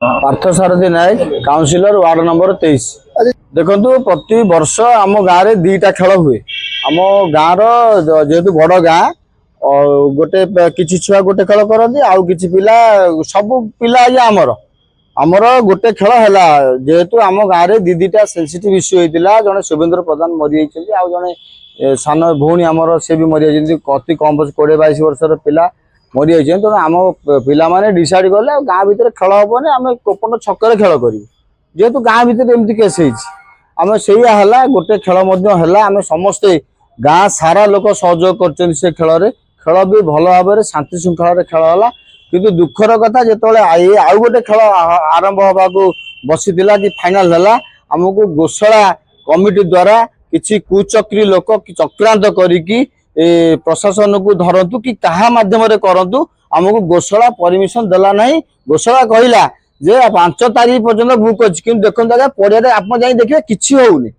पार्थसारथी नायक councillor ward number 23। देखो प्रति वर्ष आम गाँव में दीटा खेल हुए। आम गाँव जेहेतु बड़ गाँ गोटे किसी छुआ गोटे खेल करती आउ कि पिला सब पिला आमर आमर गोटे खेल है जेहेतु आम गाँव में दीटा सेंसिटिव इश्यू होता जड़े शुभेंद्र प्रधान मरी जाइए जड़े सान भौणी आमर से भी मरी जाइए अति कम 20-22 वर्षर पिला मरी जाइए तेणु आम पिला माने डिसाइड कले गाँ भितर खेल हेनी आम कोपन छक खेल कर जेहेतु गाँ भितर एमती केस आम से गोटे खेल आम समस्ते गाँ सारा लोक सहयोग कर खेल खेल भी भल भाव में शांति श्रृंखला खेल है किंतु दुखर कथा जो आउ गोटे खेल आरंभ हवा बसीला कि फाइनाल है आमको गोशाला कमिटी द्वारा किसी कुचक्री लोक चक्रांत करिकी प्रशासन को धरतु कि कहा माध्यम करतु आमको गोशाला परमिशन देला नहीं। गोशाला कहला जे 5 तारीख पर्यंत बुक अच्छी कि देखो पड़िया आप देखिए किसी होनी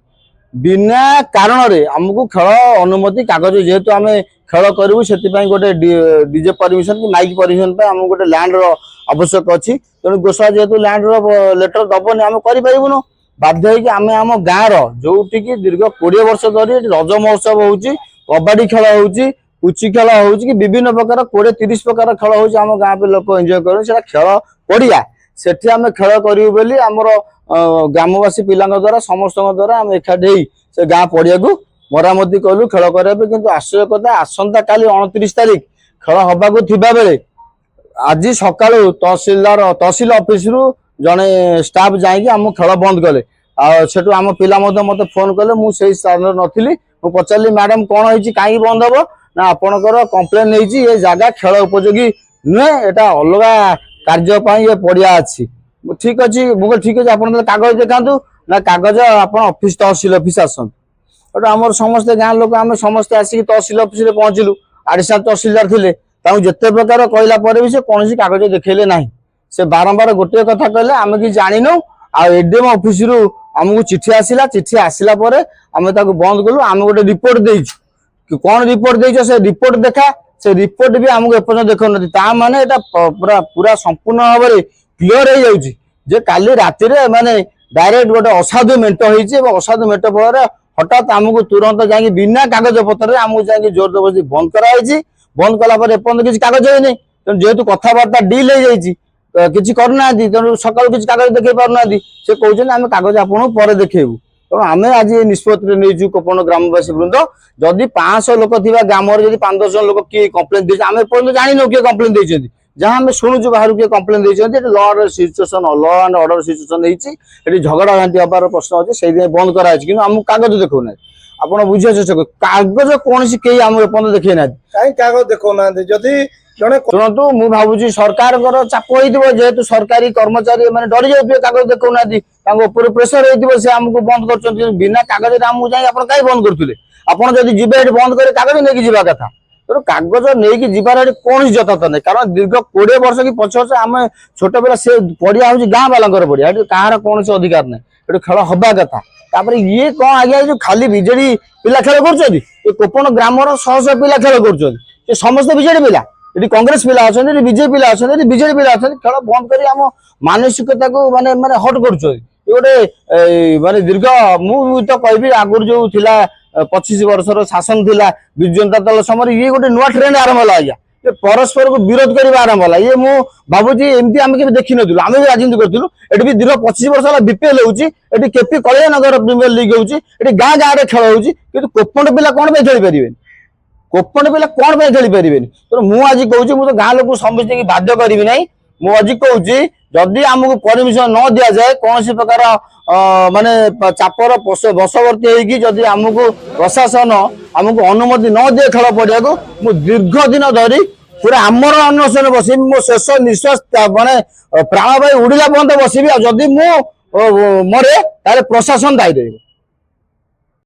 बिना कारण रे आमको खेल अनुमति कागज जेहेतु आम खेल करूँ से गोटे डीजे परमिशन कि माइक परमिशन आम गोटे लैंड आवश्यक अच्छी तेणु गोशाला जेहेतु लैंड लेटर दबनी आम करूँ बाध्य आम आम गाँव जो दीर्घ 20 वर्ष धरी रज महोत्सव हो कबाडी खेल हो पुची खेल हो कि विभिन्न प्रकार 20-30 प्रकार खेल हो गाँव पे लोक एंजॉय कर खेल पड़िया सेठी आम खेल करूँ बोली आमर ग्रामवासी पिला द्वारा समस्त द्वारा आम एकाठी से गाँ पड़िया को मरामती कलु खेल करने किंतु आश्चर्य कथा आसंता काली 29 तारीख खेल हवाक थिबा बेले आज सकाळु तहसील ऑफिस रु जड़े स्टाफ जाइए आम खेल बंद कले सेठू आम पिला मत फोन कले मुझे स्थान नी पचारि मैडम कौन है कहीं बंद हम ना आपणकर कंप्लेन नहीं ये जगह खेल उपयोगी नुहे एटा अलग कार्य ये पड़िया अच्छी ठीक अच्छे मुझे ठीक अच्छे आप कागज देखा ना कागज आप ऑफिस तहसील ऑफिस आसतु आम समस्ते गाँव लोक आम समस्ते आसिक तहसील ऑफिस पहुँचलु एडिशनल तहसीलदार थे जिते प्रकार कहला भी से कौन कागज देखले ना से बारंबार गोटे कथा कहले आम कि जानिनु एडीएम ऑफिस रु आमको चिठी आसला चिठी आसला आम बंद कलु आम गोटे रिपोर्ट देचु कौन रिपोर्ट देच से रिपोर्ट देखा से रिपोर्ट भी आमको एपर्यंत देखा माने एटा पूरा पूरा संपूर्ण भाव में क्लीयर हो जाउची जे काली राति रे माने डायरेक्ट गोटे असाधु मेंट होइची और असाधु मेंट फल हठात आमको तुरंत जाके बिना कागज पत्र आमको जाके जोर जबरदस्ती बंद कराई बंद कला एपर्यंत किसी कागज है नहीं तेणु जेहेतु कथबार्ता डील हो जाइए किसी करना तेणु सकाल किसी कागज देखे पारना से कहते आम कागज आपको पर देखेबू तेणु आम आज निष्पत्ति नहीं कोपन ग्रामवासी वृंद जदि 500 लोक थी ग्राम 5-10 जन लोक किए कम्प्लेन दे आम एपर्यंत जान किए कम्प्लेन देते जहाँ आम शुणुचु बाहर किए कम्प्लेन देते law situation law and order situation होती झगड़ा घाटी हबार प्रश्न अच्छे से बंद कराई कि आमको कागज देखना आप बुझे चेष्टा कागज कौन कई आम एपर्यंत देखे ना कहीं कागज देखना जदि शुणु मु भावुची सरकार चाप हो जेहेतु सरकारी कर्मचारी मैंने डरी जाए कागज देखना प्रेसर हो आमको बंद कर बिना कागज आमको जाए आप कहीं बंद करुले आपड़ जब जी बंद कर कागज नहीं जावा कथा तेणु कागज नहीं जीवार कौन यथार्थ नहीं कारण दीर्घ 20 वर्ष कि 25 वर्ष आम छोट पिला से पड़िया हूँ गाँ वाला पड़िया कहार कौन अधिकार नहीं खेल हवा कथा ये कौन आज्ञा जो खाली विजेडी पिला खेल कर कोपन ग्रामर 100 पिला खेल कर समस्त विजेडी पिला ये कांग्रेस पिला अच्छा बीजेपी पिला अच्छा बीजेडी पिला अच्छा खेल बंद कर आम मानसिकता को माने माने हट कर गोटे माने दीर्घ मु तो कहि आगुर जो थिला 25 वर्षर शासन थिला विजु जनता दल समय ये गोटे नुआ ट्रेंड आरंभ है आज्ञा ये परस्पर को विरोध कर आरंभ है ये मु भावुची एमती आम के देखी नु आम भी राजनीति करूँ ये दीर्घ 25 वर्ष बीपीएल होती केपी कल्याणनगर प्रीमियर लीग होती गाँ गाँव में खेल होती कोपन पिला कौन खेल पारे कोपन पिला कौन खेल पारे तो मुझे कहूँ मुझे गाँ लोग समझते बाध्य करी ना मुझे कहूँ जदि आमको परमिशन न दि जाए कौन प्रकार माने चापर बसवर्ती होगी जदि आमको प्रशासन आमको अनुमति न दिए खेल पड़िया को मु दीर्घ दिन धरी पूरा आमर अनशन बस मो शेष निश्वास माने प्राण भाई उड़िला पर्यंत बसबी जदि मु मरे प्रशासन दायी रही।